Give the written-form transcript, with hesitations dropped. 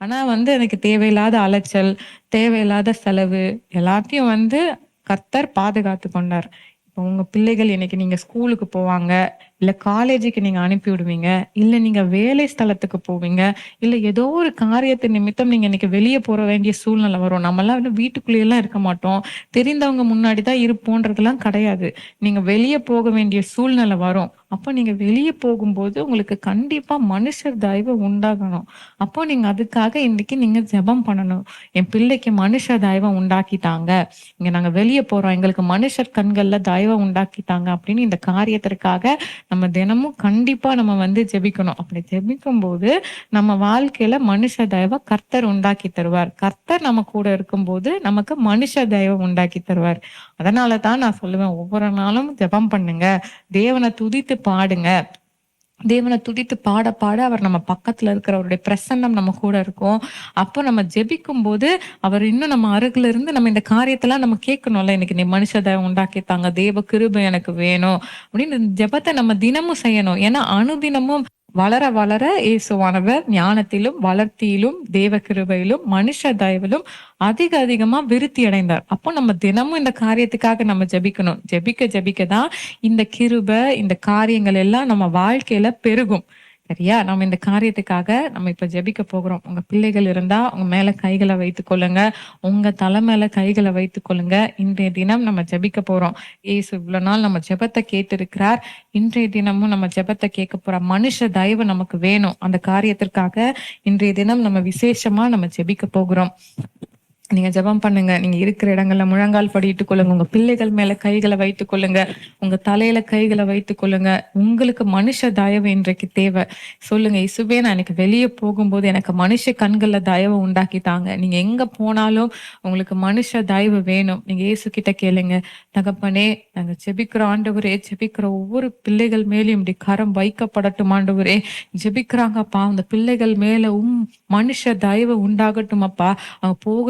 ஆனா எனக்கு தேவையில்லாத அலைச்சல், தேவையில்லாத செலவு எல்லாத்தையும் கர்த்தர் பாதுகாத்து கொண்டார். இப்போ உங்க பிள்ளைகள் இன்னைக்கு நீங்க ஸ்கூலுக்கு போவாங்க, இல்ல காலேஜுக்கு நீங்க அனுப்பி விடுவீங்க, இல்ல நீங்க வேலை ஸ்தலத்துக்கு போவீங்க, இல்ல ஏதோ ஒரு காரியத்து நிமித்தம் நீங்க இன்னைக்கு வெளிய போற வேண்டிய சூழ்நிலை வரும். நம்மலாம் வீட்டுக்குள்ளேயெல்லாம் இருக்க மாட்டோம். தெரிந்தவங்க முன்னாடி தான் இருப்போன்றதெல்லாம் கிடையாது. நீங்க வெளிய போக வேண்டிய சூழ்நிலை வரும். அப்ப நீங்க வெளிய போகும்போது உங்களுக்கு கண்டிப்பா மனுஷர் தயவு உண்டாகணும். அப்போ நீங்க அதுக்காக இன்னைக்கு நீங்க ஜெபம் பண்ணணும். என் பிள்ளைக்கு மனுஷ தயவ உண்டாக்கிட்டாங்க. இங்க நாங்க வெளிய போறோம். எங்களுக்கு மனுஷர் கண்கள்ல தயவ உண்டாக்கிட்டாங்க அப்படின்னு இந்த காரியத்திற்காக நம்ம தினமும் கண்டிப்பா நம்ம ஜெபிக்கணும். அப்படி ஜெபிக்கும்போது நம்ம வாழ்க்கையில மனுஷ தயவ கர்த்தர் உண்டாக்கி தருவார். கர்த்தர் நம்ம கூட இருக்கும்போது நமக்கு மனுஷ தயவ உண்டாக்கி தருவார். அதனால தான் நான் சொல்லுவேன், ஒவ்வொரு நாளும் ஜெபம் பண்ணுங்க. தேவன துதித்து பாடுங்க. தேவன துதித்து பாட பாட அவர் நம்ம பக்கத்துல இருக்கிற அவருடைய பிரசன்னம் நம்ம கூட இருக்கும். அப்போ நம்ம ஜெபிக்கும்போது, அவர் இன்னும் நம்ம அருகில இருந்து நம்ம இந்த காரியத்தெல்லாம் நம்ம கேட்கணும்ல. "இன்னைக்கு நீ மனுஷ தயவு உண்டாக்கி தாங்க. தேவ கிருபை எனக்கு வேணும்." அப்படின்னு இந்த ஜெபத்த நம்ம தினமும் செய்யணும். ஏன்னா அனுதினமும் வளர வளர இயேசுவானவர் ஞானத்திலும், வளர்த்தியிலும், தேவ கிருபையிலும், மனுஷ தயவிலும் அதிக அதிகமா விருத்தி அடைந்தார். அப்போ நம்ம தினமும் இந்த காரியத்துக்காக நம்ம ஜெபிக்கணும். ஜெபிக்க ஜெபிக்க தான் இந்த கிருபை, இந்த காரியங்கள் எல்லாம் நம்ம வாழ்க்கையில பெருகும். சரியா? நம்ம இந்த காரியத்துக்காக நம்ம இப்ப ஜெபிக்க போகிறோம். உங்க பிள்ளைகள் இருந்தா உங்க மேல கைகள வைத்துக் கொள்ளுங்க. உங்க தலை மேல கைகள வைத்துக் கொள்ளுங்க. இன்றைய தினம் நம்ம ஜெபிக்க போறோம். இயேசு இவ்வளவு நாள் நம்ம ஜெபத்த கேட்டிருக்கிறார். இன்றைய தினமும் நம்ம ஜெபத்த கேட்க போறோம். மனுஷ தயவு நமக்கு வேணும். அந்த காரியத்திற்காக இன்றைய தினம் நம்ம விசேஷமா நம்ம ஜெபிக்க போகிறோம். நீங்க ஜெபம் பண்ணுங்க. நீங்க இருக்கிற இடங்கள்ல முழங்கால் படியிட்டுக் கொள்ளுங்க. உங்க பிள்ளைகள் மேல கைகள வைத்துக் கொள்ளுங்க. உங்க தலையில கைகள வைத்துக் கொள்ளுங்க. உங்களுக்கு மனுஷ தயவு இன்றைக்கு தேவை. சொல்லுங்க, இயேசுவே நான் எனக்கு வெளிய போகும்போது எனக்கு மனுஷ கண்கள்ல தயவு உண்டாக்கி தாங்க. நீங்க எங்க போனாலும் உங்களுக்கு மனுஷ தயவு வேணும். நீங்க இயேசு கிட்ட கேளுங்க. தகப்பனே, நாங்க ஜெபிக்கிற ஆண்டவரே, ஜெபிக்கிற ஒவ்வொரு பிள்ளைகள் மேலயும் இப்படி கரம் வைக்கப்படட்டும் ஆண்டவரே. ஜெபிக்கிறாங்கப்பா. அந்த பிள்ளைகள் மேல மனுஷ தயவு உண்டாகட்டும் அப்பா. அவங்க போக